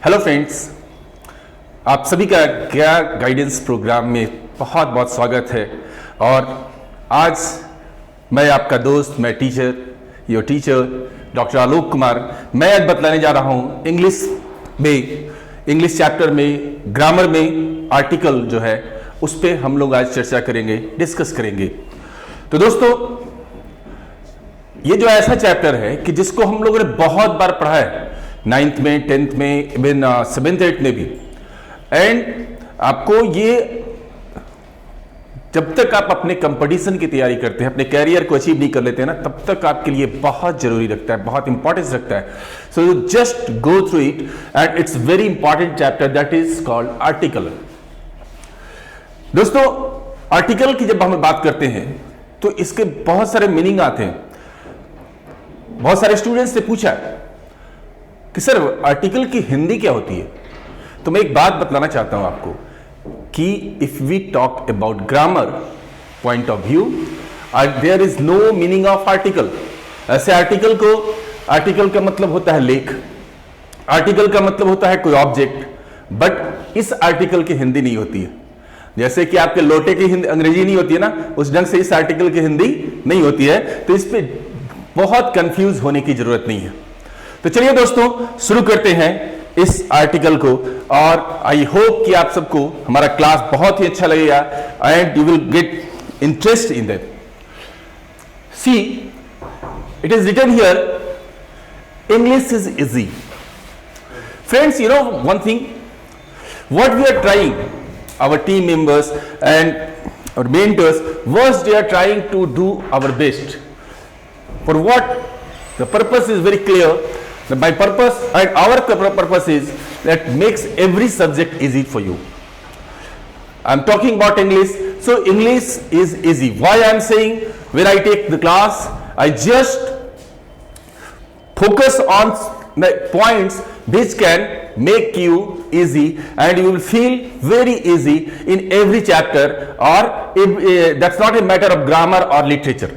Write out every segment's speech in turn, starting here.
Hello friends, आप सभी का क्या गाइडेंस प्रोग्राम में बहुत बहुत स्वागत है। और आज मैं आपका दोस्त, मैं teacher, your teacher doctor Alok Kumar, मैं आज बतलाने जा रहा हूँ इंग्लिश चैप्टर में ग्रामर में आर्टिकल जो है उस पर हम लोग आज चर्चा करेंगे, डिस्कस करेंगे। तो दोस्तों, ये जो ऐसा चैप्टर है कि जिसको हम लोगों ने बहुत बार पढ़ा है, 9th में, 10th में, इवन 7th 8th में भी। एंड आपको ये जब तक आप अपने कंपटीशन की तैयारी करते हैं, अपने कैरियर को अचीव नहीं कर लेते हैं ना, तब तक आपके लिए बहुत जरूरी रखता है, बहुत इंपॉर्टेंस रखता है। So you just go through it and it's very important chapter that is called article. दोस्तों, आर्टिकल की जब हम बात करते हैं तो इसके बहुत सारे मीनिंग आते हैं। बहुत सारे स्टूडेंट्स ने पूछा कि सर आर्टिकल की हिंदी क्या होती है। तो मैं एक बात बतलाना चाहता हूं आपको कि if we talk about grammar point of view, there is no meaning of article. ऐसे आर्टिकल का मतलब होता है लेख, आर्टिकल का मतलब होता है कोई ऑब्जेक्ट, बट इस आर्टिकल की हिंदी नहीं होती है। जैसे कि आपके लोटे की हिंदी अंग्रेजी नहीं होती है ना, उस ढंग से इस आर्टिकल की हिंदी नहीं होती है। तो इस पे बहुत कंफ्यूज होने की जरूरत नहीं है। तो चलिए दोस्तों, शुरू करते हैं इस आर्टिकल को। और आई होप कि आप सबको हमारा क्लास बहुत ही अच्छा लगेगा and you will get interest in that. See, it is written here, English is easy. Friends, you know one thing, what we are trying, our team members and our mentors, was they are trying to do our best. For what? The purpose is very clear. My purpose and our purpose is that makes every subject easy for you. I'm talking about English, so English is easy. Why I'm saying, when I take the class, I just focus on the points which can make you easy and you will feel very easy in every chapter, or that's not a matter of grammar or literature.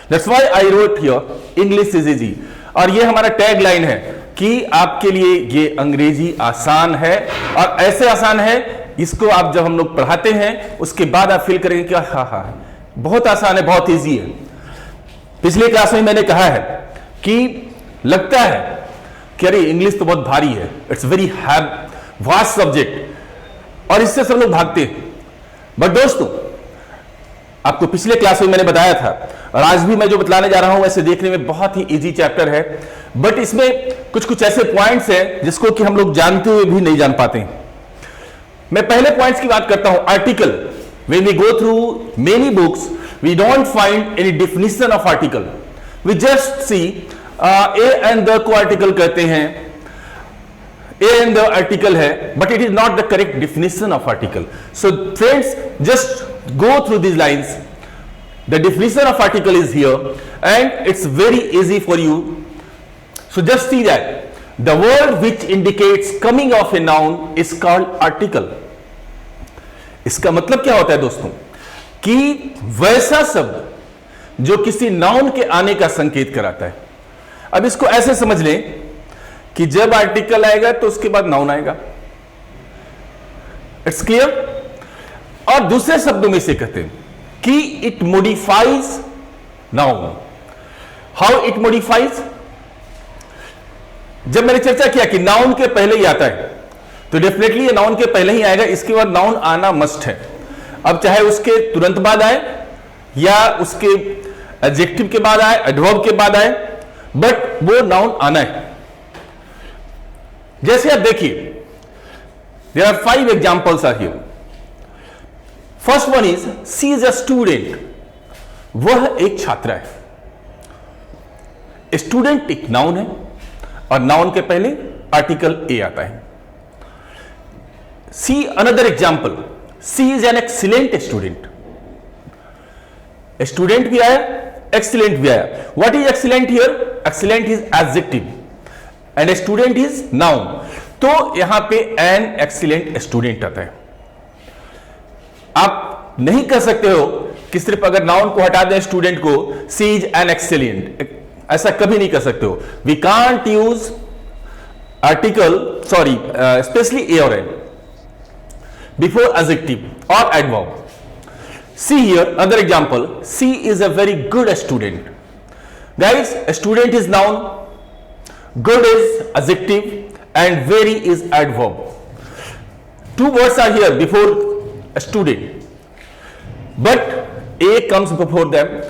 That's why I wrote here English is easy. और ये हमारा tag line है कि आपके लिए ये अंग्रेजी आसान है, और ऐसे आसान है इसको आप जब हम लोग पढ़ाते हैं उसके बाद आप फील करेंगे कि हाँ बहुत आसान है, बहुत इजी है। पिछले क्लास में मैंने कहा है कि लगता है कि अरे इंग्लिश तो बहुत भारी है, इट्स वेरी वास्ट सब्जेक्ट, और इससे सब लोग भागते हैं। बट दोस्तों, आपको पिछले क्लास में मैंने बताया था, और आज भी मैं जो बतलाने जा रहा हूं वैसे देखने में बहुत ही इजी चैप्टर है, बट इसमें कुछ ऐसे पॉइंट्स हैं जिसको कि हम लोग जानते हुए भी नहीं जान पाते हैं। मैं पहले पॉइंट्स की बात करता हूं। Article, when we go through many books, we don't find any definition of article, we just see a and the को आर्टिकल कहते हैं, ए एंड द आर्टिकल है, but it is not the correct definition of article. So friends, just go through this lines. The definition of article is here and it's very easy for you. So just see that the word which indicates coming of a noun is called article. इसका मतलब क्या होता है दोस्तों, कि वैसा शब्द जो किसी नाउन के आने का संकेत कराता है। अब इसको ऐसे समझ लें कि जब आर्टिकल आएगा तो उसके बाद नाउन आएगा। It's clear. और दूसरे शब्दों में इसे कहते हैं कि it modifies noun. How it modifies? जब मैंने चर्चा किया कि नाउन के पहले ही आता है, तो डेफिनेटली ये नाउन के पहले ही आएगा, इसके बाद नाउन आना मस्ट है। अब चाहे उसके तुरंत बाद आए या उसके एडजेक्टिव के बाद आए, एडवर्ब के बाद आए, बट वो नाउन आना है। जैसे आप देखिए, there are 5 examples are here. First one is, she is a student. वह एक छात्रा है। स्टूडेंट एक नाउन है और नाउन के पहले आर्टिकल ए आता है। See another example, she is an excellent student. Student भी आया, एक्सीलेंट भी आया। What is excellent here? Excellent is adjective and student is noun. तो यहां पे एन एक्सीलेंट स्टूडेंट आता है। आप नहीं कह सकते हो कि सिर्फ अगर नाउन को हटा दें स्टूडेंट को, सी इज एन एक्सीलेंट, ऐसा कभी नहीं कर सकते हो। We can't use article, sorry, especially A or N before adjective or adverb. See here, another example. C is a very good student. Guys, a student is noun, good is adjective, and very is adverb. Two words are here before a student, but A comes before them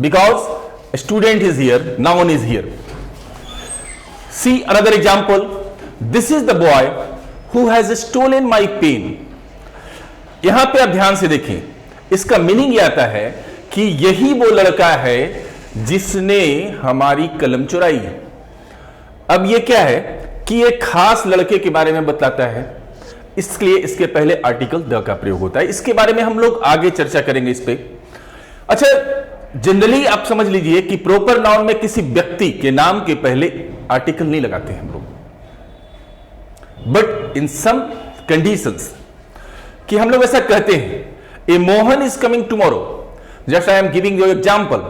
because a student is here, noun is here. See another example. This is the boy who has stolen my pen. यहां पे आप ध्यान से देखें, इसका meaning यह आता है कि यही वो लड़का है जिसने हमारी कलम चुराई है। अब ये क्या है कि एक खास लड़के के बारे में बतलाता है, इसलिए इसके पहले आर्टिकल द का प्रयोग होता है। इसके बारे में हम लोग आगे चर्चा करेंगे इस पे। अच्छा, जनरली आप समझ लीजिए कि प्रॉपर नाउन में किसी व्यक्ति के नाम के पहले आर्टिकल नहीं लगाते हैं हम लोग, बट इन सम कंडीशंस कि हम लोग ऐसा कहते हैं, a Mohan is coming tomorrow, just I am giving you example.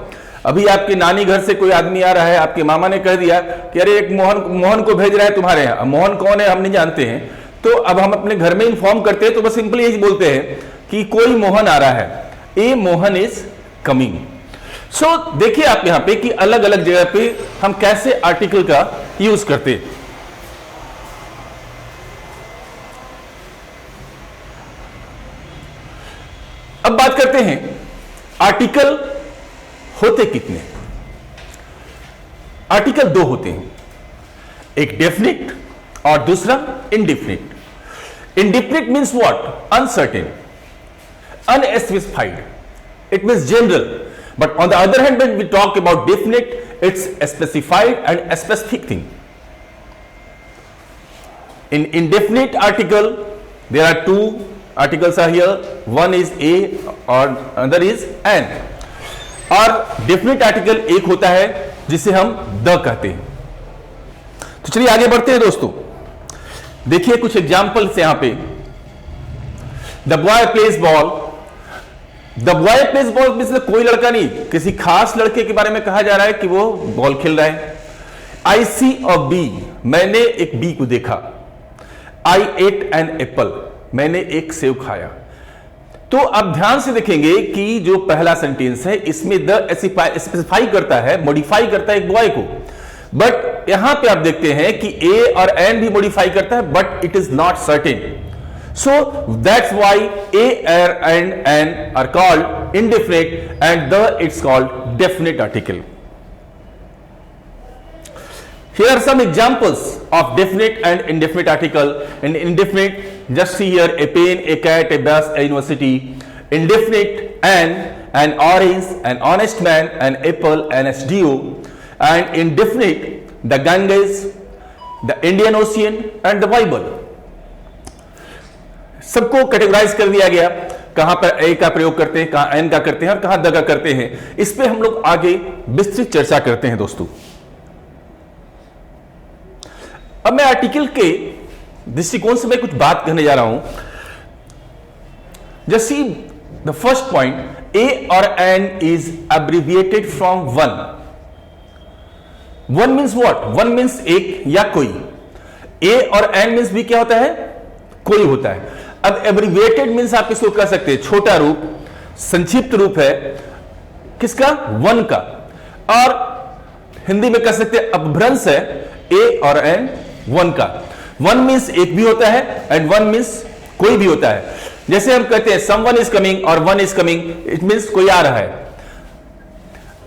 अभी आपके नानी घर से कोई आदमी आ रहा है, आपके मामा ने कह दिया कि अरे एक मोहन को भेज रहा है तुम्हारे यहाँ। मोहन कौन है हम नहीं जानते हैं, तो अब हम अपने घर में इन्फॉर्म करते हैं तो बस सिंपली यही बोलते हैं कि कोई मोहन आ रहा है, ए मोहन इज कमिंग। सो देखिए आप यहां पे कि अलग अलग जगह पे हम कैसे आर्टिकल का यूज करते हैं। अब बात करते हैं आर्टिकल होते कितने। आर्टिकल दो होते हैं, एक डेफिनिट और दूसरा indefinite. Indefinite means what? Uncertain, unspecified, it means general, but on the other hand when we talk about definite, it's a specified and a specific thing. In indefinite article there are two articles are here, one is a or another is an, और definite article एक होता है जिसे हम the कहते हैं। तो चलिए आगे बढ़ते हैं दोस्तों, देखिए कुछ एग्जाम्पल्स यहां पे। The boy plays ball, the boy plays ball means कोई लड़का नहीं, किसी खास लड़के के बारे में कहा जा रहा है कि वो बॉल खेल रहा है। आई सी अ बी, मैंने एक बी को देखा। आई एट एन एप्पल, मैंने एक सेव खाया। तो अब ध्यान से देखेंगे कि जो पहला सेंटेंस है इसमें द स्पेसिफाई करता है, मॉडिफाई करता है एक बॉय को, बट यहां पे आप देखते हैं कि ए और एन भी मॉडिफाई करता है, but it is not certain. So that's why a and an are called indefinite and the it's called definite article. Here are some examples of definite and indefinite article. In indefinite, just see here a pen, a cat, a bus, a university. Indefinite, an orange, an honest man, an apple, an SDO. And indefinite, the Ganges, the Indian Ocean and the Bible. सबको categorise कर दिया गया, कहां पर ए का प्रयोग करते हैं, कहां एन का करते हैं और कहां द का करते हैं। इस पे हम लोग आगे विस्तृत चर्चा करते हैं दोस्तों। अब मैं आर्टिकल के दृष्टिकोण से मैं कुछ बात कहने जा रहा हूं। Just see the first point, a और an is abbreviated from one. One means what? One means एक या कोई। ए और एन मीन्स भी क्या होता है? कोई होता है। अब एब्रिविएटेड मीन्स आप इसको कह सकते हैं छोटा रूप, संक्षिप्त रूप है किसका? वन का। और हिंदी में कह सकते हैं अपभ्रंश है ए और एन वन का। वन मीन्स एक भी होता है एंड वन मीन्स कोई भी होता है। जैसे हम कहते हैं समवन इज कमिंग और one is coming, it means कोई आ रहा है।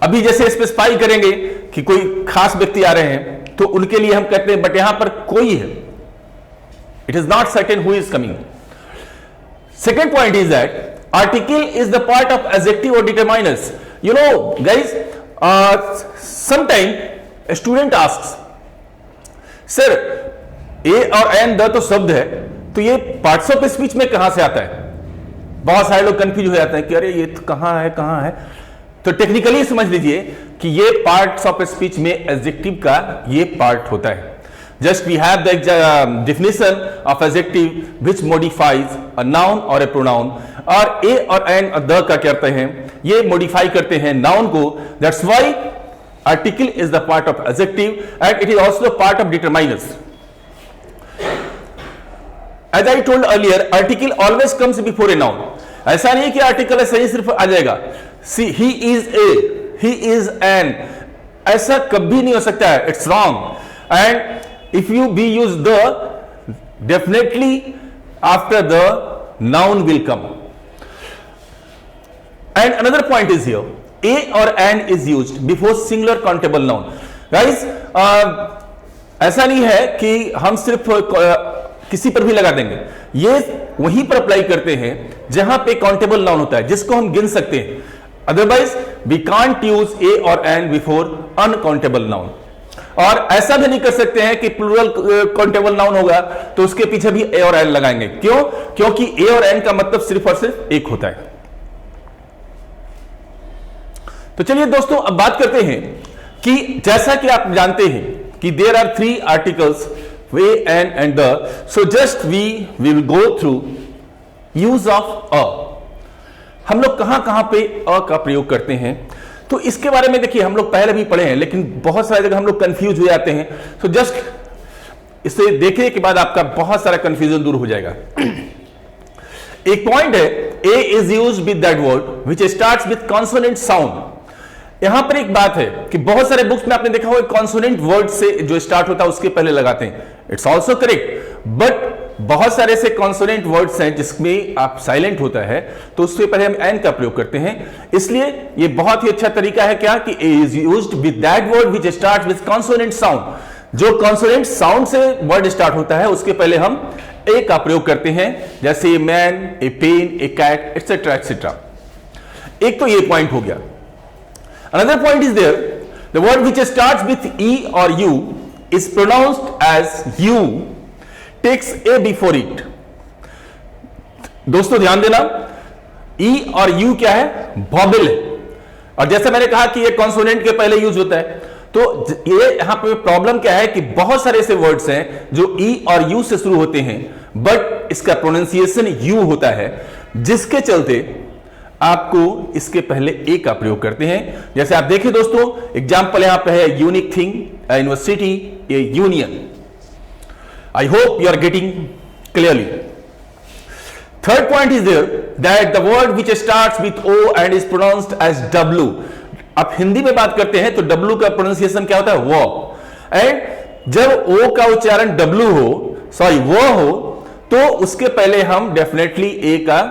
अभी जैसे स्पेसिफाई करेंगे कि कोई खास व्यक्ति आ रहे हैं तो उनके लिए हम कहते हैं बट यहां पर कोई है, it is not certain who is coming. Second point is that article is the part of adjective or determiners. You know guys, sometime a student asks, sir a और n द तो शब्द है, तो ये पार्ट्स ऑफ स्पीच में कहां से आता है? बहुत सारे लोग कंफ्यूज हो जाते हैं कि अरे ये तो कहां है। तो टेक्निकली समझ लीजिए कि ये पार्ट्स ऑफ स्पीच में एडजेक्टिव का ये पार्ट होता है। Just we have the definition of adjective which modifies a noun or a pronoun, और a और n और the का करते हैं, ये modify करते हैं noun को। That's why article is the part of adjective and it is also the part of determiners. As I told earlier, article always comes before a noun. ऐसा नहीं कि आर्टिकल ऐसा ही सिर्फ आ जाएगा। See he is a, he is an, ऐसा कभी नहीं हो सकता है, it's wrong. And if you be use the, definitely after the noun will come. And another point is here, a और an is used before singular countable noun. Guys, ऐसा नहीं है कि हम सिर्फ किसी पर भी लगा देंगे, ये वहीं पर अप्लाई करते हैं जहां पे काउंटेबल नाउन होता है, जिसको हम गिन सकते हैं। अदरवाइज वी कांट यूज ए और एन बिफोर अनकाउंटेबल नाउन। और ऐसा भी नहीं कर सकते हैं कि प्लूरल काउंटेबल नाउन होगा तो उसके पीछे भी ए और एन लगाएंगे। क्यों? क्योंकि ए और एन का मतलब सिर्फ और सिर्फ एक होता है। तो चलिए दोस्तों, अब बात करते हैं कि जैसा कि आप जानते हैं कि there are 3 articles, a, an and the. So just we will go through use of a. हम लोग कहां कहां पे अ का प्रयोग करते हैं, तो इसके बारे में देखिए हम लोग पहले भी पढ़े हैं, लेकिन बहुत सारी जगह हम लोग कंफ्यूज हो जाते हैं। तो जस्ट इसे देखने के बाद आपका बहुत सारा कंफ्यूजन दूर हो जाएगा। एक पॉइंट है, a is used with that word which starts with consonant sound. यहां पर एक बात है कि बहुत सारे बुक्स में आपने देखा होगा कॉन्सोनेंट वर्ड से जो स्टार्ट होता है उसके पहले लगाते हैं। इट्स ऑल्सो करेक्ट, बट बहुत सारे ऐसे कॉन्सोनेंट वर्ड्स हैं जिसमें आप साइलेंट होता है तो उससे पहले हम एन का प्रयोग करते हैं। इसलिए ये बहुत ही अच्छा तरीका है क्या कि a is used with that word which starts with consonant sound. जो कॉन्सोनेंट साउंड से वर्ड स्टार्ट होता है उसके पहले हम ए का प्रयोग करते हैं, जैसे a man, a pen, a cat, etcetera etcetera. एक तो ये पॉइंट हो गया। Another point is there, the word which starts with E or U is pronounced as U, takes A before it. दोस्तों ध्यान देना, E और U क्या है? वॉवेल है। और जैसे मैंने कहा कि ये कॉन्सोनेंट के पहले यूज होता है, तो ये यहां पे प्रॉब्लम क्या है कि बहुत सारे ऐसे वर्ड्स हैं जो E और U से शुरू होते हैं, बट इसका प्रोनाउंसिएशन U होता है, जिसके चलते आपको इसके पहले ए का प्रयोग करते हैं। जैसे आप देखिए दोस्तों, एग्जांपल यहां पे है unique thing, university, a union. I hope you are getting clearly. Third point is there that the word which starts with O and is pronounced as W. आप हिंदी में बात करते हैं तो डब्ल्यू का प्रोनाउंसिएशन क्या होता है? वो। एंड जब ओ का उच्चारण डब्ल्यू हो, सॉरी वो हो, तो उसके पहले हम डेफिनेटली ए का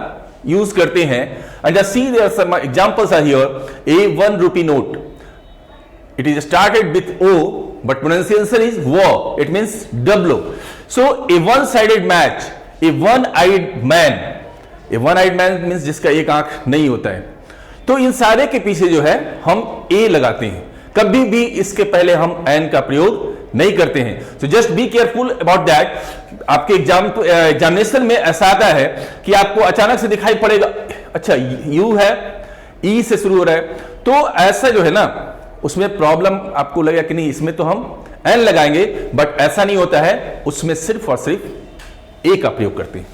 यूज करते हैं। And just see there are some examples are here. A 1 rupee note. It is started with O, but pronunciation is wo. It means W. So a one-sided match, a one-eyed man. A one-eyed man means जिसका एक आंख नहीं होता है। तो इन सारे के पीछे जो है हम A लगाते हैं, कभी भी इसके पहले हम N का प्रयोग नहीं करते हैं। So just be careful about that. आपके एग्जामिनेशन में ऐसा आता है कि आपको अचानक से दिखाई पड़ेगा, अच्छा यू है, ई से शुरू हो रहा है, तो ऐसा जो है ना उसमें प्रॉब्लम आपको लगेगा कि नहीं इसमें तो हम एन लगाएंगे, बट ऐसा नहीं होता है, उसमें सिर्फ और सिर्फ ए का प्रयोग करते हैं।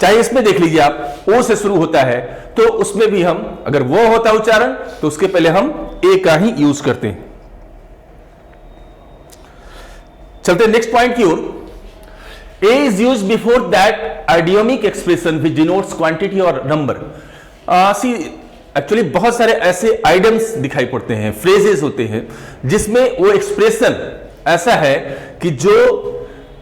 चाहे इसमें देख लीजिए आप, ओ से शुरू होता है तो उसमें भी हम अगर वो होता है उच्चारण तो उसके पहले हम ए का ही यूज करते हैं। चलते नेक्स्ट पॉइंट की ओर। A is used before that idiomic expression which denotes quantity or number. See, actually बहुत सारे ऐसे आइडम्स दिखाई पड़ते हैं, फ्रेजेस होते हैं जिसमें वो एक्सप्रेशन ऐसा है कि जो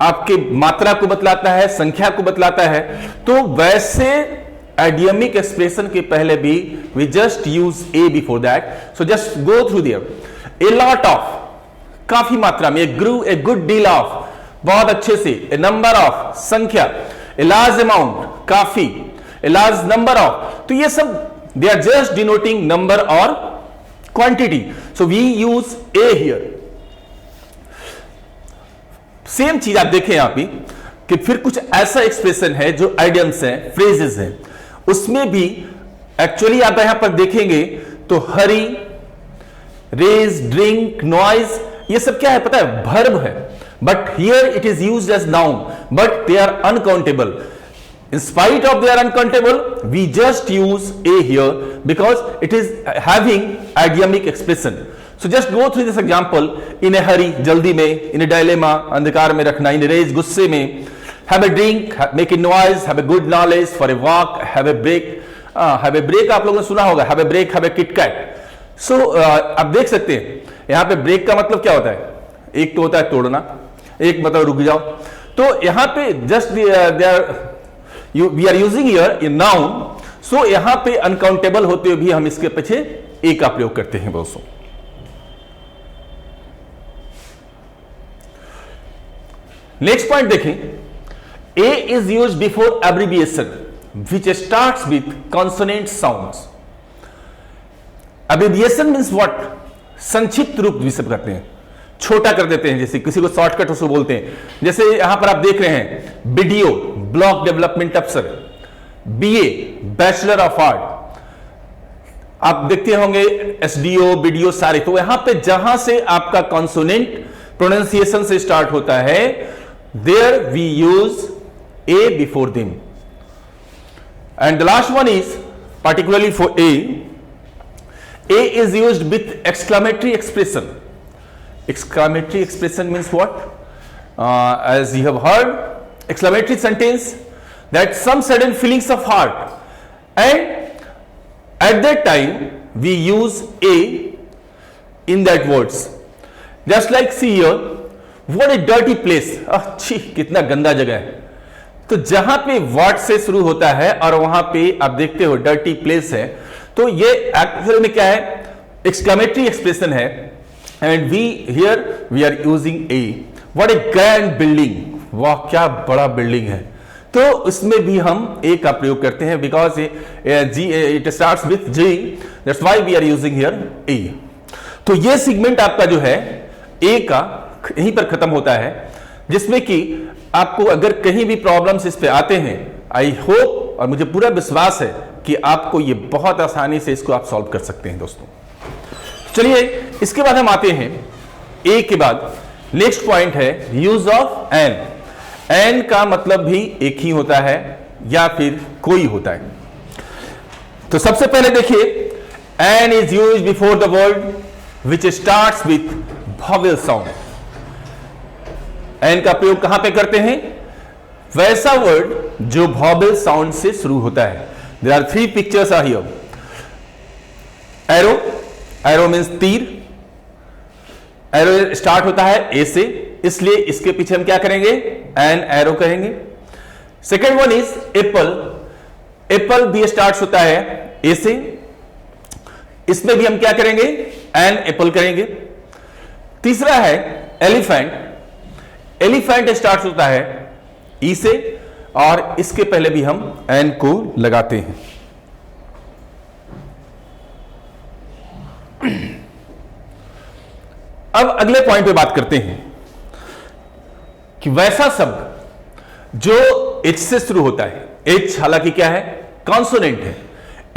आपके मात्रा को बतलाता है, संख्या को बतलाता है। तो वैसे आइडियमिक एक्सप्रेशन के पहले भी we just use A before that. So just go through there. A lot of, काफी मात्रा में, grew a good deal of, बहुत अच्छे से, ए नंबर ऑफ, संख्या, ए लार्ज अमाउंट, काफी, ए लार्ज नंबर ऑफ। तो ये सब they are just denoting number और quantity. So we use a here. Same चीज आप देखें यहां पे कि फिर कुछ ऐसा एक्सप्रेशन है जो आइडियम्स हैं, फ्रेजेस हैं, उसमें भी एक्चुअली आप यहां पर देखेंगे तो हरी, रेज, ड्रिंक, नॉइज, ये सब क्या है पता है? वर्ब है। But here it is used as noun, but they are uncountable. In spite of they are uncountable, we just use A here because it is having idiomic expression. So just go through this example. In a hurry, जल्दी में, in a dilemma, अंधकार में रखना, in a rage, गुस्से में, have a drink, make a noise, have a good knowledge, for a walk, have a break. Have a break आप लोगों ने सुना होगा, have a break, have a KitKat. So आप देख सकते हैं यहां पे ब्रेक का मतलब क्या होता है, एक तो होता है तोड़ना, एक मतलब रुक जाओ। तो यहां पे just we are using here a noun, so यहां पे अनकाउंटेबल होते हुए भी हम इसके पीछे ए का प्रयोग करते हैं दोस्तों। नेक्स्ट पॉइंट देखें, a is use before abbreviation which starts with consonant sounds. Abbreviation means what, संक्षिप्त रूप जिसे करते हैं, छोटा कर देते हैं, जैसे किसी को शॉर्टकट उसको बोलते हैं। जैसे यहां पर आप देख रहे हैं बीडीओ, ब्लॉक डेवलपमेंट अफसर, बीए, बैचलर ऑफ आर्ट, आप देखते होंगे एसडीओ, बीडीओ सारे। तो यहां पे जहां से आपका कॉन्सोनेंट प्रोनाउंसिएशन से स्टार्ट होता है, there we use a before them. And the last one is particularly for A is used with exclamatory expression. Exclamatory expression means what? As you have heard, exclamatory sentence, that some sudden feelings of heart, and at that time we use A in that words. Just like see here, what a dirty place. छी कितना गंदा जगह है। तो जहां पे word से शुरू होता है और वहां पे आप देखते हो डर्टी प्लेस है, तो ये एक्चुअली में क्या है, एक्सक्लेमेटरी एक्सप्रेशन है। And we here we are using a, what a grand building, वाह क्या बड़ा बिल्डिंग है। तो इसमें भी हम ए का प्रयोग करते हैं, because it starts with G, that's why we are using here a. तो ये सेगमेंट आपका जो है ए का यहीं पर खत्म होता है, जिसमें कि आपको अगर कहीं भी प्रॉब्लम्स इस पे आते हैं, आई होप और मुझे पूरा विश्वास है कि आपको ये बहुत आसानी से इसको आप सॉल्व कर सकते हैं दोस्तों। चलिए इसके बाद हम आते हैं ए के बाद नेक्स्ट पॉइंट है यूज ऑफ एन। एन का मतलब भी एक ही होता है या फिर कोई होता है। तो सबसे पहले देखिए, an is use before the word which starts with vowel sound. An का प्रयोग कहां पे करते हैं, वैसा वर्ड जो वॉवेल साउंड से शुरू होता है। There are 3 pictures are here. Arrow, arrow means तीर, एरो स्टार्ट होता है ए से, इसलिए इसके पीछे हम क्या करेंगे, एन एरो कहेंगे। Second one is Apple, Apple भी स्टार्ट होता है ए से, इसमें भी हम क्या करेंगे, एन एप्पल करेंगे। तीसरा है एलिफेंट, एलिफेंट स्टार्ट होता है ई से और इसके पहले भी हम एन को लगाते हैं। अब अगले पॉइंट पे बात करते हैं कि वैसा शब्द जो एच से शुरू होता है, एच हालांकि क्या है, कॉन्सोनेंट है,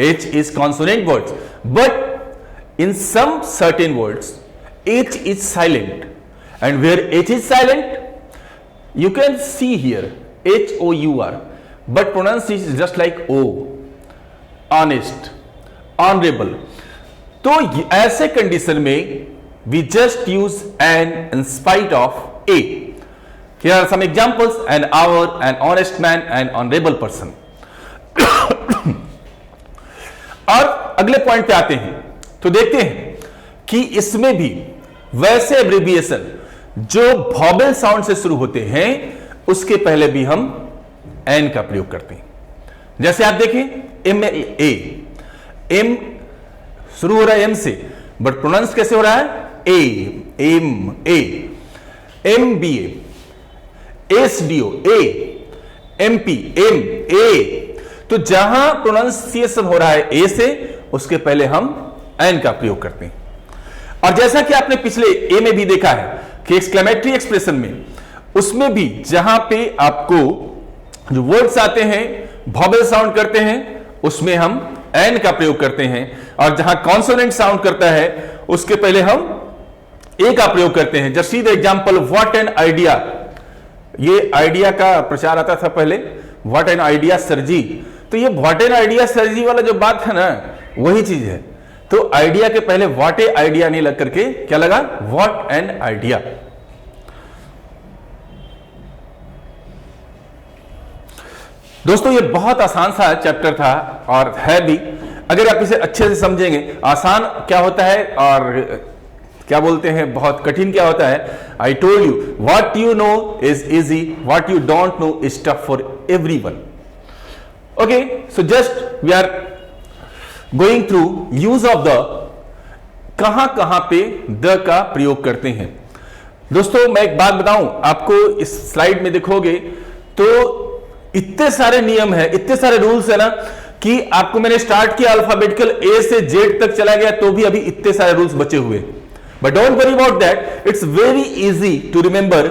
H is consonant words, but in some certain words H is silent, and where H is silent you can see here HOUR, but pronunciation is just like O, honest, honorable. तो ऐसे condition में we just use an in spite of A. Here are some examples: an hour, an honest man, an honorable person. और अगले point पे आते हैं तो देखते हैं कि इसमें भी वैसे एब्रिविएशन जो वॉवेल साउंड से शुरू होते हैं उसके पहले भी हम एन का प्रयोग करते हैं। जैसे आप देखें एम ए, एम शुरू हो रहा है एम से, बट प्रोनाउंस कैसे हो रहा है, A, M A, M B A, S D O A, M P M A. तो जहां प्रोनाउंसिएशन हो रहा है ए से, उसके पहले हम एन का प्रयोग करते हैं। और जैसा कि आपने पिछले ए में भी देखा है कि एक्सक्लेमेटरी एक्सप्रेशन में, उसमें भी जहां पे आपको जो वर्ड्स आते हैं वॉवेल साउंड करते हैं, उसमें हम एन का प्रयोग करते हैं, और जहां कॉन्सोनेंट साउंड करता है उसके पहले हम ए का प्रयोग करते हैं। Just see the example, what an idea. ये आइडिया का प्रचार आता था पहले, व्हाट एन आइडिया सर जी। तो ये व्हाट एन आइडिया सर जी वाला जो बात है ना, वही चीज है। तो आइडिया के पहले व्हाट ए आइडिया नहीं लग करके क्या लगा, व्हाट एन आइडिया। दोस्तों ये बहुत आसान सा चैप्टर था और है भी, अगर आप इसे अच्छे से समझेंगे। आसान क्या होता है और क्या बोलते हैं बहुत कठिन क्या होता है। I told you what you know is easy, what you don't know is tough for everyone. Okay, so just we are going through use of the, कहां कहां पे द का प्रयोग करते हैं। दोस्तों मैं एक बात बताऊं आपको, इस स्लाइड में देखोगे तो इतने सारे नियम है, इतने सारे रूल्स है ना, कि आपको मैंने स्टार्ट किया अल्फाबेटिकल ए से जेड तक चला गया तो भी अभी इतने सारे रूल्स बचे हुए। But don't worry about that, it's very easy to remember.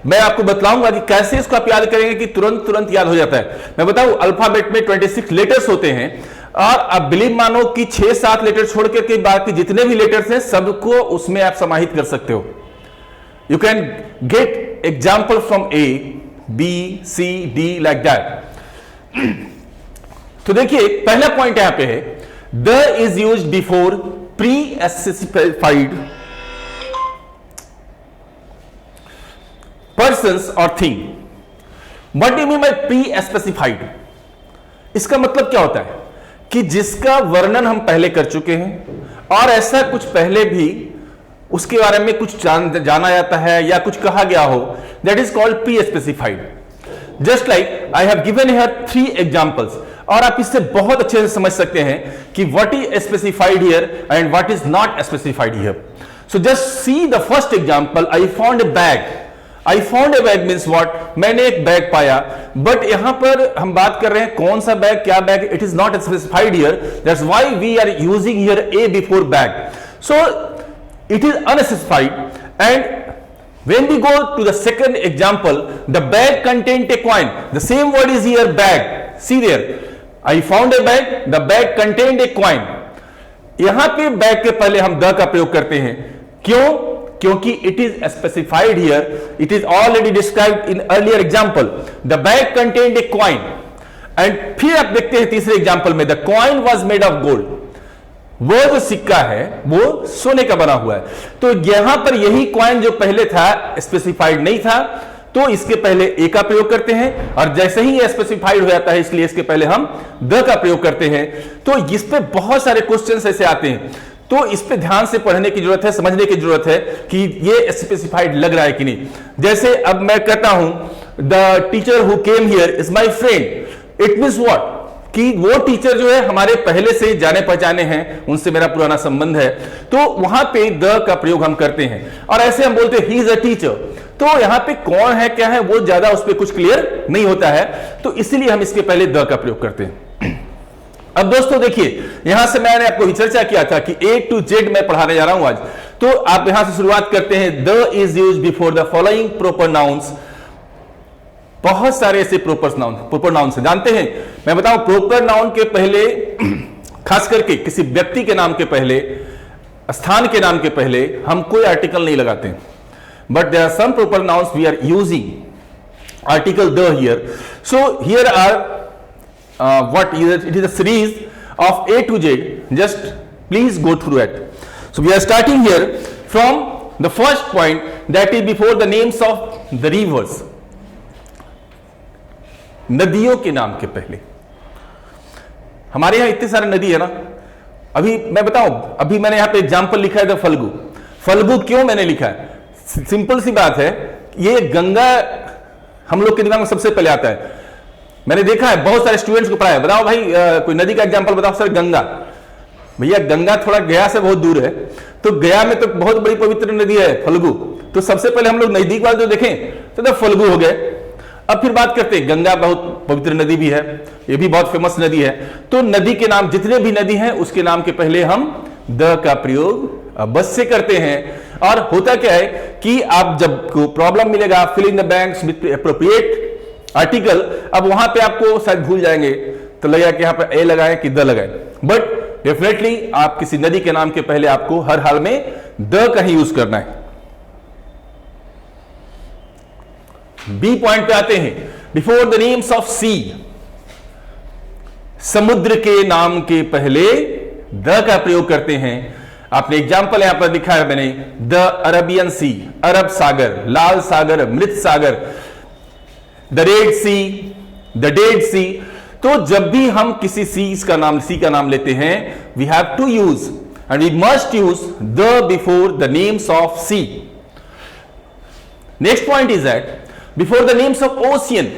मैं आपको बतलाऊंगा कि कैसे इसको आप याद करेंगे कि तुरंत तुरंत याद हो जाता है। मैं बताऊं अल्फाबेट में 26 लेटर्स होते हैं और आप बिलीव मानो कि 6-7 लेटर छोड़ करके बाकी जितने भी लेटर्स हैं सबको उसमें आप समाहित कर सकते हो। You can get example from A B C D like that. तो देखिए पहला पॉइंट यहां पे है, the is use before pre specified persons और thing. What do you mean by pre specified? इसका मतलब क्या होता है कि जिसका वर्णन हम पहले कर चुके हैं और ऐसा कुछ पहले भी उसके बारे में कुछ जाना जाता है या कुछ कहा गया हो, that is called pre specified. Just like I have given here 3 examples, और आप इससे बहुत अच्छे से समझ सकते हैं कि what is specified here and what is not specified here. So just see the first example, I found a bag. I found a bag means what, मैंने एक बैग पाया, बट यहां पर हम बात कर रहे हैं कौन सा बैग, क्या bag, it is not specified here, that's why we are using here a before bag. So it is unspecified, and when we go to the second example, the bag contained a coin. The same word is here, bag. See there, I found a bag, the bag contained a coin. यहां पे bag के पहले हम the का प्रयोग करते हैं, क्यों? क्योंकि it is specified here, it is already described in earlier example. The bag contained a coin. And फिर आप देखते हैं तीसरे एग्जाम्पल में, the coin was made of gold. वो जो सिक्का है वो सोने का बना हुआ है। तो यहां पर यही कॉइन जो पहले था स्पेसिफाइड नहीं था, तो इसके पहले ए का प्रयोग करते हैं, और जैसे ही ये स्पेसिफाइड हो जाता है इसलिए इसके पहले हम द का प्रयोग करते हैं। तो इस पे बहुत सारे क्वेश्चंस ऐसे आते हैं, तो इस पे ध्यान से पढ़ने की जरूरत है, समझने की जरूरत है कि ये स्पेसिफाइड लग रहा है कि नहीं। जैसे अब मैं कहता हूं the teacher who came here is my friend, it means what, कि वो टीचर जो है हमारे पहले से जाने पहचाने हैं, उनसे मेरा पुराना संबंध है, तो वहां पे द का प्रयोग हम करते हैं। और ऐसे हम बोलते हैं ही इज अ टीचर, तो यहां पे कौन है क्या है वो ज्यादा उस पर कुछ क्लियर नहीं होता है, तो इसलिए हम इसके पहले द का प्रयोग करते हैं। अब दोस्तों देखिए, यहां से मैंने आपको चर्चा किया था कि ए टू जेड मैं पढ़ाने जा रहा हूं आज, तो आप यहां से शुरुआत करते हैं, the is used before the following proper nouns. बहुत सारे ऐसे प्रॉपर नाउन से जानते हैं। मैं बताऊं प्रॉपर नाउन के पहले, खास करके किसी व्यक्ति के नाम के पहले, स्थान के नाम के पहले हम कोई आर्टिकल नहीं लगाते, but there are some proper nouns we are using article the here. So here are what it is a series of A to Z, just please go through it. So we are starting here from the first point, that is before the names of the rivers. नदियों के नाम के पहले, हमारे यहां इतने सारे नदी है ना। अभी मैं बताऊं, अभी मैंने यहां पे एग्जांपल लिखा है द फल्गु। फल्गु क्यों मैंने लिखा है? सिंपल सी बात है, ये गंगा हम लोग के दिमाग में सबसे पहले आता है। मैंने देखा है बहुत सारे स्टूडेंट्स को पढ़ाया, बताओ भाई कोई नदी का एग्जांपल बताओ। सर गंगा, भैया गंगा थोड़ा गया से बहुत दूर है, तो गया में तो बहुत बड़ी पवित्र नदी है फल्गु, तो सबसे पहले हम लोग नजदीक वाले जो देखें तो फल्गु हो गए। अब फिर बात करते हैं, गंगा बहुत पवित्र नदी भी है, ये भी बहुत फेमस नदी है, तो नदी के नाम जितने भी नदी हैं उसके नाम के पहले हम द का प्रयोग अवश्य करते हैं। और होता क्या है कि आप जब को प्रॉब्लम मिलेगा fill in the blanks with appropriate article, अब वहां पे आपको शायद भूल जाएंगे तो लगेगा कि यहां पे ए लगाएं कि द लगाएं, बट डेफिनेटली आप किसी नदी के नाम के पहले आपको हर हाल में द का ही यूज करना है। बी पॉइंट पे आते हैं, बिफोर द नेम्स ऑफ सी। समुद्र के नाम के पहले द का प्रयोग करते हैं। आपने एग्जाम्पल यहां पर दिखा है मैंने, द अरबियन सी, अरब सागर, लाल सागर, मृत सागर, the Red Sea, the Dead Sea. तो जब भी हम किसी सी का नाम लेते हैं, we have to use and we must use the before the names of sea. Next point is that before the names of ocean,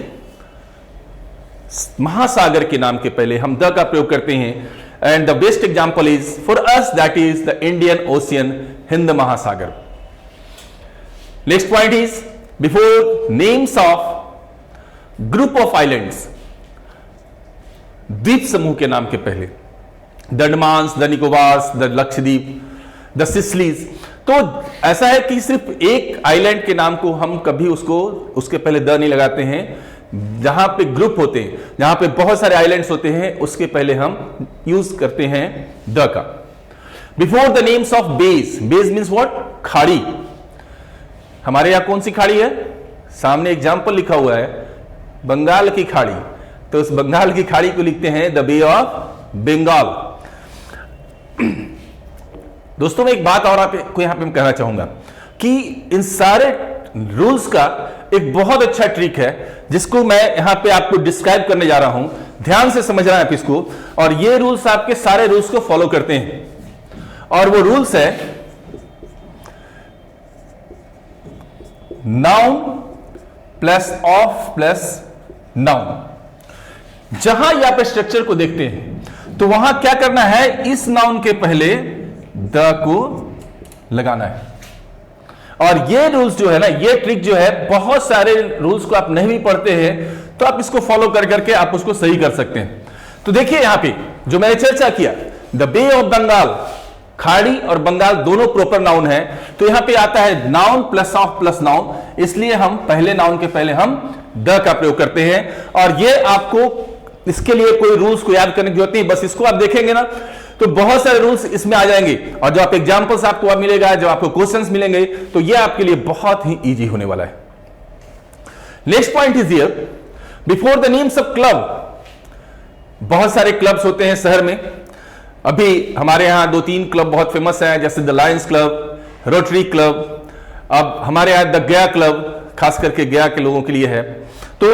महासागर के नाम के पहले हम द का प्रयोग करते हैं। And the best example is for us that is the Indian Ocean, हिंद महासागर। Next point is before names of group of islands, द्वीप समूह के नाम के पहले, the Andamans, the Nicobars, the Lakshadweep, the Seychelles. तो ऐसा है कि सिर्फ एक आइलैंड के नाम को हम कभी उसके पहले द नहीं लगाते हैं। जहां पे ग्रुप होते हैं, जहां पे बहुत सारे आइलैंड्स होते हैं, उसके पहले हम यूज करते हैं द का। Before the names of base, base means what, खाड़ी। हमारे यहां कौन सी खाड़ी है? सामने एग्जाम्पल लिखा हुआ है, बंगाल की खाड़ी। तो उस बंगाल की खाड़ी को लिखते हैं द बे ऑफ बंगाल। दोस्तों मैं एक बात और आपको यहां पे मैं कहना चाहूंगा कि इन सारे रूल्स का एक बहुत अच्छा ट्रिक है जिसको मैं यहां पे आपको डिस्क्राइब करने जा रहा हूं। ध्यान से समझ रहे हैं आप इसको, और ये रूल्स आपके सारे रूल्स को फॉलो करते हैं। और वो रूल्स है noun plus of plus noun. जहां यहां पे स्ट्रक्चर को देखते हैं तो वहां क्या करना है, इस नाउन के पहले द को लगाना है। और ये रूल्स जो है ना, ये ट्रिक जो है, बहुत सारे रूल्स को आप नहीं भी पढ़ते हैं तो आप इसको फॉलो कर करके आप उसको सही कर सकते हैं। तो देखिए यहां पे जो मैंने चर्चा किया, द बे ऑफ बंगाल, खाड़ी और बंगाल दोनों प्रॉपर नाउन है। तो यहां पे आता है noun plus of plus noun, इसलिए हम पहले नाउन के पहले हम द का प्रयोग करते हैं। और ये आपको इसके लिए कोई रूल्स को याद करने की जरूरत नहीं, बस इसको आप देखेंगे ना तो बहुत सारे रूल्स इसमें आ जाएंगे। और जो आप एग्जांपल्स आपको मिलेगा, जो आपको क्वेश्चंस मिलेंगे, तो ये आपके लिए बहुत ही इजी होने वाला है। Next point is here before the names of club. बहुत सारे क्लब्स होते हैं शहर में। अभी हमारे यहां 2-3 क्लब बहुत फेमस हैं, जैसे the Lions club, rotary club. अब हमारे यहां द गया क्लब, खास करके गया के लोगों के लिए है। तो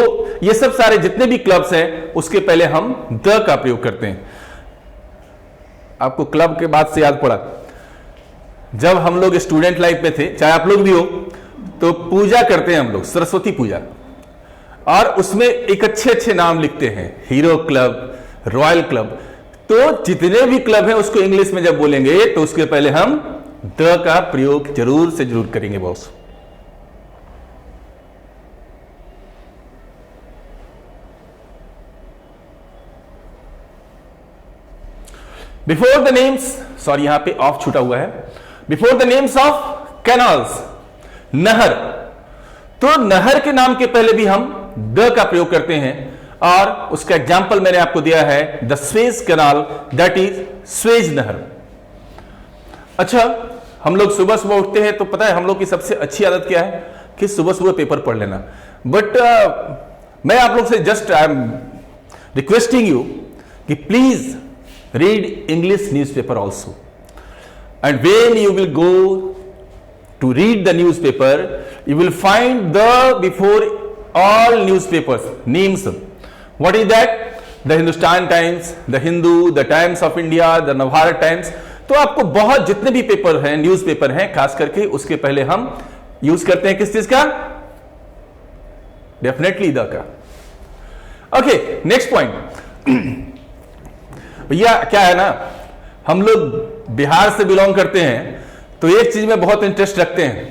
ये सब सारे जितने भी क्लब्स हैं उसके पहले हम द का प्रयोग करते हैं। आपको क्लब के बाद से याद पड़ा, जब हम लोग स्टूडेंट लाइफ में थे, चाहे आप लोग भी हो, तो पूजा करते हैं हम लोग, सरस्वती पूजा, और उसमें एक अच्छे अच्छे नाम लिखते हैं, हीरो क्लब, रॉयल क्लब। तो जितने भी क्लब हैं उसको इंग्लिश में जब बोलेंगे तो उसके पहले हम द का प्रयोग जरूर से जरूर करेंगे boss. Before the names, sorry यहां पे ऑफ छूटा हुआ है, before the names of canals, नहर। तो नहर के नाम के पहले भी हम द का प्रयोग करते हैं। और उसका एग्जाम्पल मैंने आपको दिया है the Suez canal, that is Suez नहर। अच्छा, हम लोग सुबह सुबह उठते हैं तो पता है हम लोग की सबसे अच्छी आदत क्या है कि सुबह सुबह पेपर पढ़ लेना। बट मैं आप लोग से just I am requesting you कि please read English newspaper also, and when you will go to read the newspaper, you will find the before all newspapers names. What is that? The Hindustan Times, the Hindu, the Times of India, the Navharat Times. तो आपको बहुत जितने भी paper हैं, newspaper हैं, खास करके उसके पहले हम यूज करते हैं किस चीज का? डेफिनेटली द का। Okay, next point. भैया क्या है ना, हम लोग बिहार से बिलोंग करते हैं तो एक चीज में बहुत इंटरेस्ट रखते हैं,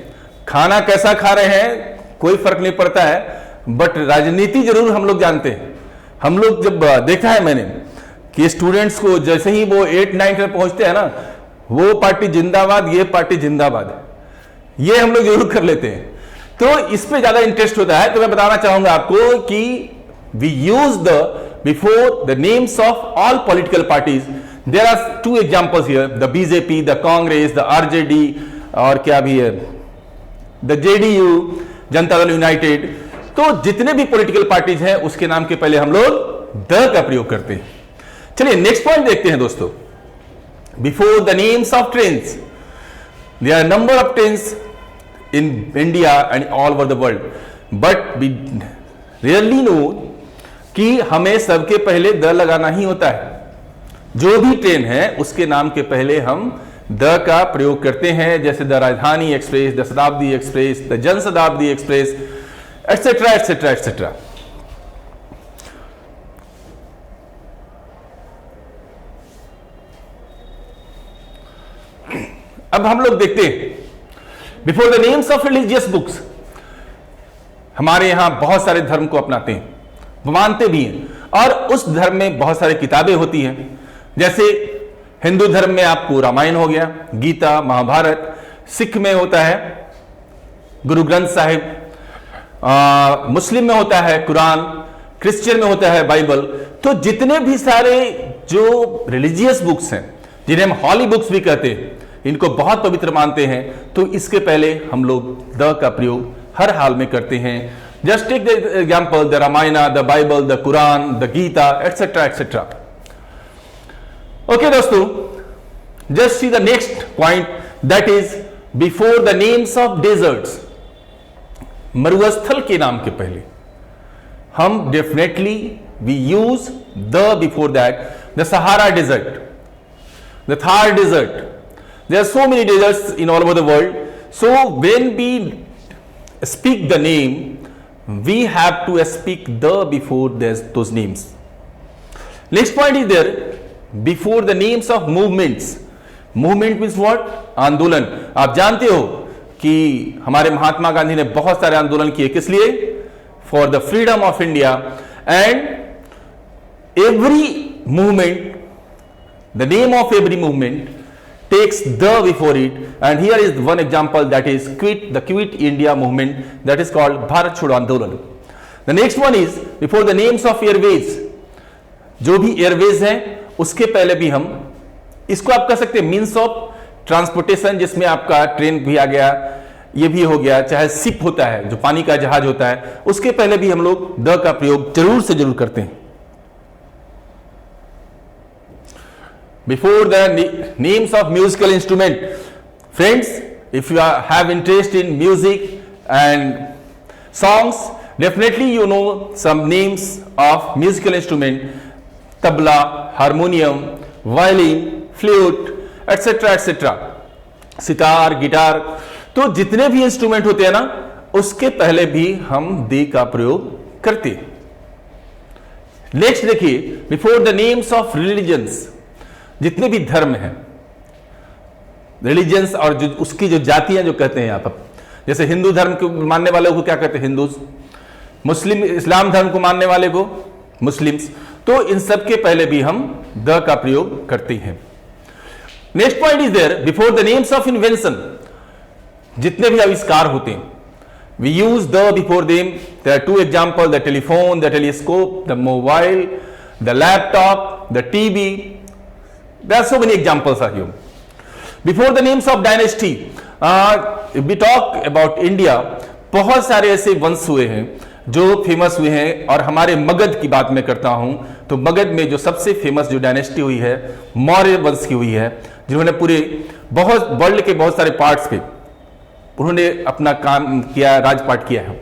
खाना कैसा खा रहे हैं कोई फर्क नहीं पड़ता है, बट राजनीति जरूर हम लोग जानते हैं। हम लोग जब देखा है मैंने कि स्टूडेंट्स को जैसे ही वो 8-9 में पहुंचते हैं ना, वो पार्टी जिंदाबाद, ये पार्टी जिंदाबाद, ये हम लोग जरूर कर लेते हैं। तो इस पे ज्यादा इंटरेस्ट होता है। तो मैं बताना चाहूंगा आपको कि we use the before the names of all political parties. There are 2 examples here, the BJP, the Congress, the RJD, और क्या भी है, the JDU, Janata Dal United. तो जितने भी पॉलिटिकल पार्टीज हैं उसके नाम के पहले हम लोग द का प्रयोग करते हैं। चलिए नेक्स्ट पॉइंट देखते हैं दोस्तों। Before the names of trains, there are number of trains in India and all over the world, but we really know कि हमें सबके पहले द लगाना ही होता है। जो भी ट्रेन है उसके नाम के पहले हम द का प्रयोग करते हैं, जैसे द राजधानी एक्सप्रेस, द शताब्दी express, the Jan Shatabdi express, etcetera etcetera etcetera. अब हम लोग देखते हैं before the names of religious books. हमारे यहां बहुत सारे धर्म को अपनाते हैं, मानते भी हैं, और उस धर्म में बहुत सारी किताबें होती हैं। जैसे हिंदू धर्म में आपको रामायण हो गया, गीता, महाभारत। सिख में होता है गुरु ग्रंथ साहिब, मुस्लिम में होता है कुरान, क्रिश्चियन में होता है बाइबल। तो जितने भी सारे जो रिलीजियस बुक्स हैं, जिन्हें हम हॉली बुक्स भी कहते हैं, इनको बहुत पवित्र मानते हैं, तो इसके पहले हम लोग द का प्रयोग हर हाल में करते हैं। Just take the example, the Ramayana, the Bible, the Quran, the Gita, etcetera etcetera. Okay दोस्तों, just see the next point, that is before the names of deserts. मरुस्थल के नाम के पहले हम definitely we use the before that. The Sahara desert, the Thar desert. There are so many deserts in all over the world. So when we speak the name, we have to speak the before those names. Next point is there, before the names of movements. Movement means what? आंदोलन। आप जानते हो कि हमारे महात्मा गांधी ने बहुत सारे आंदोलन किए, किस लिए? For the freedom of India. And every movement, the name of every movement takes the before it, and here is one example, that is the Quit India movement, that is called Bharat Chhodo Andolan. The next one is before the names of airways. जो भी Airways हैं उसके पहले भी हम इसको आप कह सकते हैं मीन्स ऑफ ट्रांसपोर्टेशन, जिसमें आपका ट्रेन भी आ गया, ये भी हो गया, चाहे शिप होता है जो पानी का जहाज होता है, उसके पहले भी हम लोग द का प्रयोग जरूर से जरूर करते हैं। Before the names of musical instrument. Friends, if you have interest in music and songs, definitely you know some names of musical instrument: tabla, harmonium, violin, flute, etc etc, sitar, guitar. तो जितने भी इंस्ट्रूमेंट होते हैं ना, उसके पहले भी हम दे का प्रयोग करते हैं। नेक्स्ट देखिए, before the names of religions. जितने भी धर्म हैं, रिलीजियंस, और जो उसकी जो जातियां जो कहते हैं आप, जैसे हिंदू धर्म को मानने वाले को क्या कहते हैं? हिंदूज। मुस्लिम, इस्लाम धर्म को मानने वाले को मुस्लिम्स। तो इन सब के पहले भी हम द का प्रयोग करते हैं। Next point is there, before the names of invention. जितने भी आविष्कार होते हैं, we use the before them. There are two example, the telephone, the telescope, the mobile, the laptop, the TV. There are so many examples are here. Before the names of dynasty, we talk about India. बहुत सारे ऐसे वंश हुए हैं जो famous हुए हैं, और हमारे मगध की बात मैं करता हूं तो मगध में जो सबसे फेमस जो डायनेस्टी हुई है, मौर्य वंश की हुई है, जिन्होंने पूरे बहुत वर्ल्ड के बहुत सारे पार्ट्स पे उन्होंने अपना काम किया, राजपाट किया है।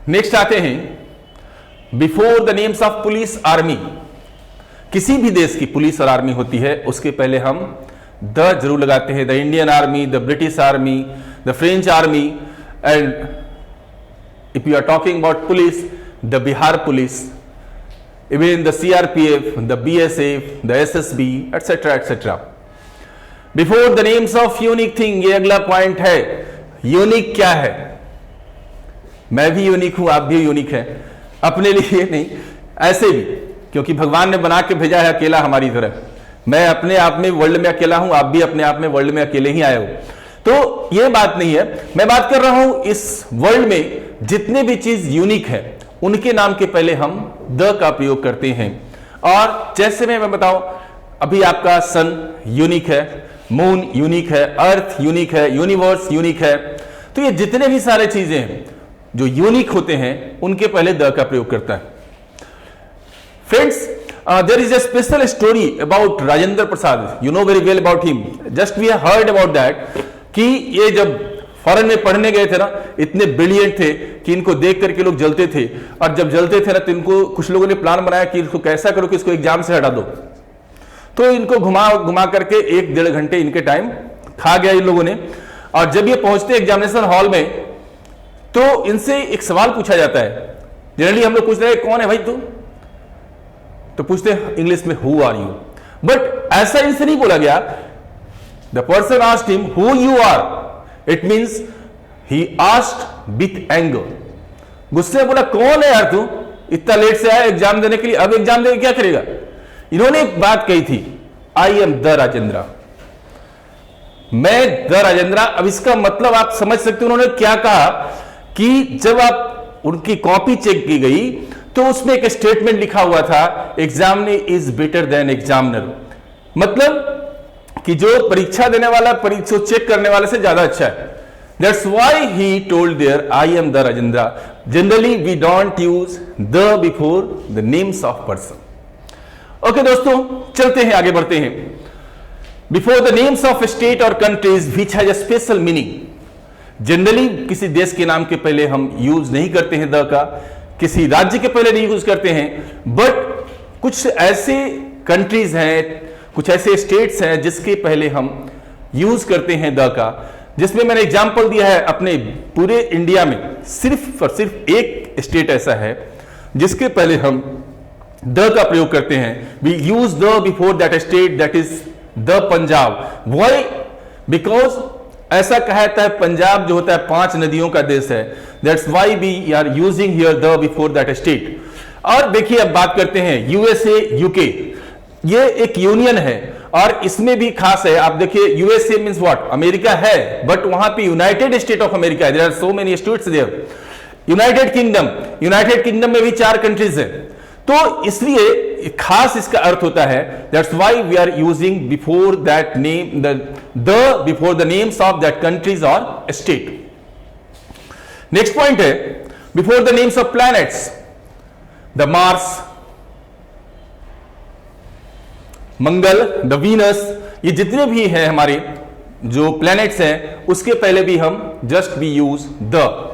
नेक्स्ट आते हैं before the names of police, army. किसी भी देश की पुलिस और आर्मी होती है, उसके पहले हम द जरूर लगाते हैं। The Indian army, the British army, the French army, and if you are talking about police, the Bihar police, even the CRPF, the BSF, the SSB, etcetera etcetera. Before the names of unique thing, ये अगला point है। Unique क्या है? मैं भी unique हूं, आप भी यूनिक हैं, अपने लिए नहीं, ऐसे भी, क्योंकि भगवान ने बना के भेजा है अकेला हमारी तरह। मैं अपने आप में वर्ल्ड में अकेला हूं, आप भी अपने आप में वर्ल्ड में अकेले ही आए हो। तो ये बात नहीं है, मैं बात कर रहा हूं इस वर्ल्ड में जितने भी चीज यूनिक है, उनके नाम के पहले हम द का प्रयोग करते हैं। और जैसे मैं बताऊं, अभी आपका सन यूनिक है, मून यूनिक है, अर्थ यूनिक है, यूनिवर्स यूनिक है। तो ये जितने भी सारे चीजें हैं जो यूनिक होते हैं, उनके पहले द का प्रयोग करता है। Friends, there is a special story about Rajendra Prasad. You know very well about him. Just we have heard about that कि ये जब फॉरेन में पढ़ने गए थे ना, इतने ब्रिलियंट थे कि इनको देख करके लोग जलते थे। और जब जलते थे ना तो इनको कुछ लोगों ने प्लान बनाया कि इसको कैसा करो कि इसको एग्जाम से हटा दो। तो इनको घुमा घुमा करके 1-1.5 घंटे इनके टाइम खा गया इन लोगों ने। और जब ये पहुंचते एग्जामिनेशन हॉल में तो इनसे एक सवाल पूछा जाता है। जनरली हम लोग पूछते हैं कौन है भाई तू, तो पूछते हैं इंग्लिश में हु आर यू, बट ऐसा इनसे नहीं बोला गया। The person asked him who you are, it means he asked with anger. गुस्से में बोला कौन है यार तू, इतना लेट से आया एग्जाम देने के लिए, अब एग्जाम देने क्या करेगा। इन्होंने एक बात कही थी, आई एम द राजेंद्र, मैं द राजेंद्र। अब इसका मतलब आप समझ सकते हो उन्होंने क्या कहा कि जब आप उनकी कॉपी चेक की गई तो उसमें एक स्टेटमेंट लिखा हुआ था, examiner is better than examiner. मतलब कि जो परीक्षा देने वाला परीक्षा चेक करने वाले से ज्यादा अच्छा है। That's why he told there I am the Rajendra. Generally we don't use the before the names of person. Okay दोस्तों, चलते हैं, आगे बढ़ते हैं। Before the names of state और countries which has a special meaning. Generally किसी देश के नाम के पहले हम यूज नहीं करते हैं द का, किसी राज्य के पहले नहीं यूज करते हैं, बट कुछ ऐसे कंट्रीज हैं, कुछ ऐसे स्टेट्स हैं जिसके पहले हम यूज करते हैं द का। जिसमें मैंने एग्जांपल दिया है अपने पूरे इंडिया में सिर्फ और सिर्फ एक स्टेट ऐसा है जिसके पहले हम द का प्रयोग करते हैं। We use the before that state, that is the Punjab. Why? Because ऐसा कहा जाता है पंजाब जो होता है 5 नदियों का देश है। That's why we are using here the before that state. और देखिए अब बात करते हैं यूएसए यूके, ये एक यूनियन है और इसमें भी खास है। आप देखिए यूएसए मींस व्हाट, अमेरिका है, बट वहां पे यूनाइटेड स्टेट ऑफ अमेरिका है। There are so many states there. United Kingdom में भी 4 कंट्रीज है। तो इसलिए खास इसका अर्थ होता है, that's why we are using before that name the before the names of that countries और स्टेट। नेक्स्ट पॉइंट है before the names of planets, the Mars, मंगल, द वीनस, ये जितने भी हैं हमारे जो प्लैनेट्स हैं उसके पहले भी हम जस्ट वी यूज द।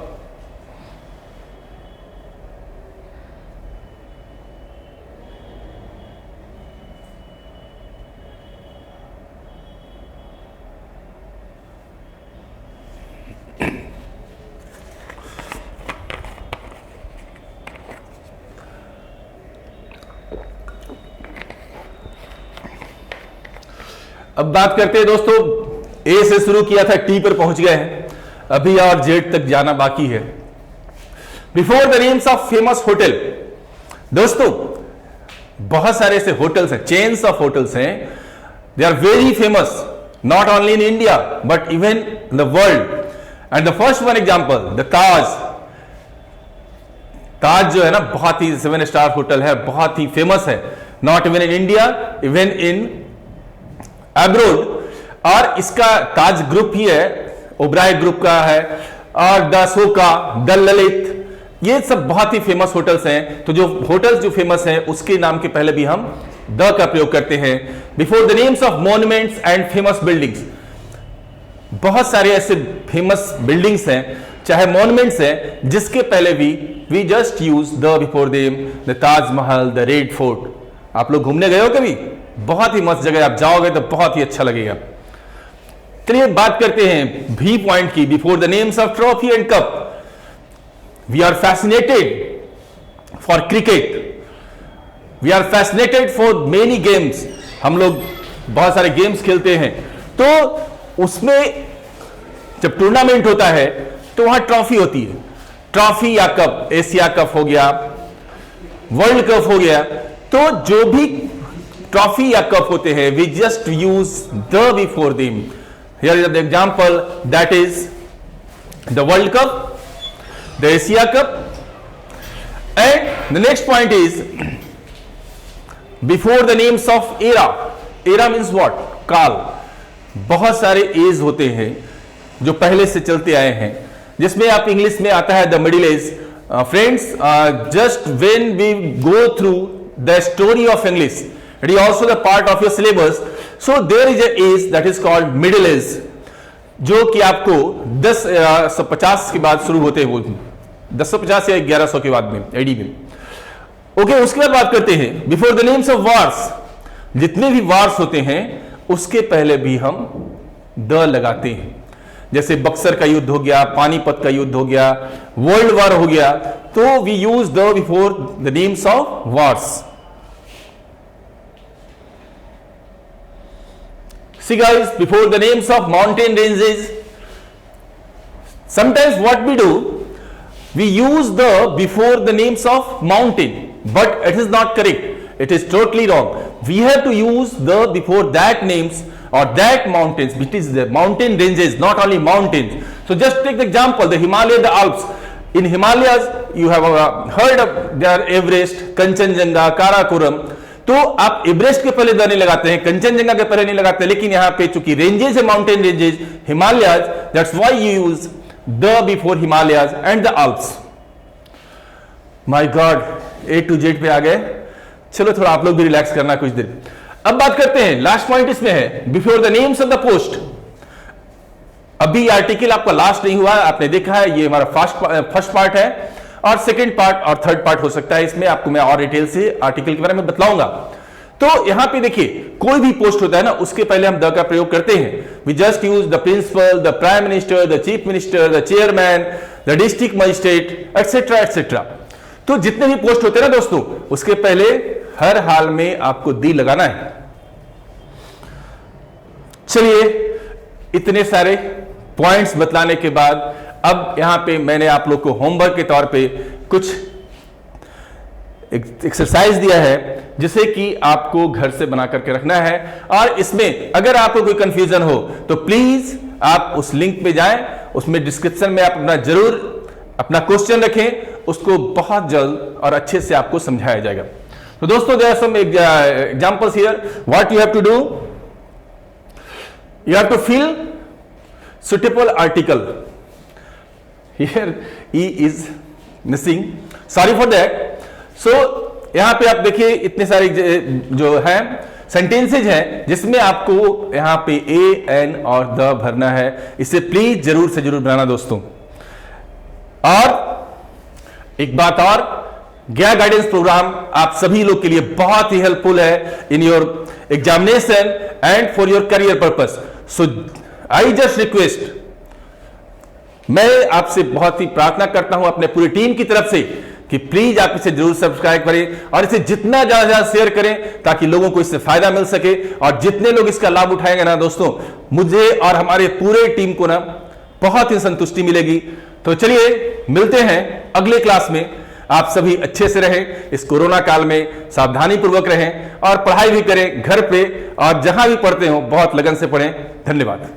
अब बात करते हैं दोस्तों, ए से शुरू किया था, टी पर पहुंच गए हैं, अभी और जेड तक जाना बाकी है। Before the names of famous hotel, दोस्तों बहुत सारे ऐसे होटल्स हैं, चेन्स ऑफ होटल्स हैं, they are very famous not only in India but even in the world. And the first one example the Taj. Taj जो है ना बहुत ही 7 स्टार होटल है, बहुत ही फेमस है, not even in India even in abroad. और इसका ताज ग्रुप ही है, ओबराय ग्रुप का है, और द सोका, द ललित, ये सब बहुत ही फेमस होटल्स हैं। तो जो होटल्स जो फेमस हैं उसके नाम के पहले भी हम द का प्रयोग करते हैं। Before the names of monuments and famous buildings, बहुत सारे ऐसे फेमस बिल्डिंग्स हैं चाहे मॉन्यूमेंट्स हैं जिसके पहले भी we just use the before them, the Taj Mahal, the Red Fort. आप लोग घूमने गए हो कभी? बहुत ही मस्त जगह, आप जाओगे तो बहुत ही अच्छा लगेगा। चलिए बात करते हैं भी पॉइंट की, before the names of trophy and cup. We are fascinated for cricket, we are fascinated for many games. हम लोग बहुत सारे गेम्स खेलते हैं, तो उसमें जब टूर्नामेंट होता है तो वहां ट्रॉफी होती है, ट्रॉफी या कप, एशिया कप हो गया, वर्ल्ड कप हो गया। तो जो भी ट्रॉफी या कप होते हैं we just use the before them. Here is the example, that is the World Cup, the Asia Cup. And the next point is before the names of era. Era means what? काल। बहुत सारे as होते हैं जो पहले से चलते आए हैं, जिसमें आप इंग्लिश में आता है the Middle Age. Friends, just when we go through the story of English, it is also the part of your syllabus, so there is a age that is called middle age. जो कि आपको 1050 के बाद शुरू होते हैं, वो 1050 या 1100 के बाद में एडी में। ओके, उसके बाद बात करते हैं before the names of wars. जितने भी वार्स होते हैं उसके पहले भी हम द लगाते हैं, जैसे बक्सर का युद्ध हो गया, पानीपत का युद्ध हो गया, वर्ल्ड वॉर हो गया, तो we use the before the names of wars. See guys, before the names of mountain ranges, sometimes what we do, we use the before the names of mountain, but it is not correct. It is totally wrong. We have to use the before that names or that mountains, which is the mountain ranges, not only mountains. So just take the example, the Himalaya, the Alps. In Himalayas, you have heard of their Everest, Kanchenjunga, Karakoram. तो आप Everest के पहले the नहीं लगाते हैं, कंचनजंगा के पहले नहीं लगाते, लेकिन यहां पे चूंकि रेंजेस है, mountain ranges, Himalayas, that's why you use the before Himalayas and the Alps. My god, A to Z पे आ गए। चलो थोड़ा आप लोग भी रिलैक्स करना कुछ देर। अब बात करते हैं, लास्ट पॉइंट इसमें है before the names of the post. अभी आर्टिकल आपका लास्ट नहीं हुआ, आपने देखा है, ये हमारा फर्स्ट पार्ट है, और सेकंड पार्ट और थर्ड पार्ट हो सकता है, इसमें आपको मैं और डिटेल से आर्टिकल के बारे में बतलाऊंगा। तो यहां पे देखिए, कोई भी पोस्ट होता है ना, उसके पहले हम द का प्रयोग करते हैं। We just use the principal, the prime minister, the chief minister, the chairman, the district magistrate, etcetera etcetera. तो जितने भी पोस्ट होते हैं ना दोस्तों, उसके पहले हर हाल में आपको दी लगाना है। चलिए, इतने सारे पॉइंट्स बतलाने के बाद अब यहां पे मैंने आप लोग को होमवर्क के तौर पे कुछ एक्सरसाइज दिया है, जिसे कि आपको घर से बना करके रखना है। और इसमें अगर आपको कोई कंफ्यूजन हो तो प्लीज आप उस लिंक पे जाएं, उसमें डिस्क्रिप्शन में आप अपना जरूर अपना क्वेश्चन रखें, उसको बहुत जल्द और अच्छे से आपको समझाया जाएगा। तो दोस्तों, there are some examples here. What you have to do, you have to fill suitable article. Here E is missing, sorry for that. So यहां पे आप देखिए, इतने सारे जो है सेंटेंसेज हैं जिसमें आपको यहां पे ए, एन और द भरना है। इसे प्लीज जरूर से जरूर बनाना दोस्तों। और एक बात और, गया गाइडेंस प्रोग्राम आप सभी लोग के लिए बहुत ही हेल्पफुल है in your examination and for your career purpose. So I just request, मैं आपसे बहुत ही प्रार्थना करता हूं अपने पूरी टीम की तरफ से कि प्लीज आप इसे जरूर सब्सक्राइब करें और इसे जितना ज्यादा शेयर करें, ताकि लोगों को इससे फायदा मिल सके। और जितने लोग इसका लाभ उठाएंगे ना दोस्तों, मुझे और हमारे पूरे टीम को ना बहुत ही संतुष्टि मिलेगी। तो चलिए मिलते हैं अगले क्लास में। आप सभी अच्छे से रहें, इस कोरोना काल में सावधानी पूर्वक रहें और पढ़ाई भी करें घर पे, और जहां भी पढ़ते हो बहुत लगन से पढ़ें। धन्यवाद।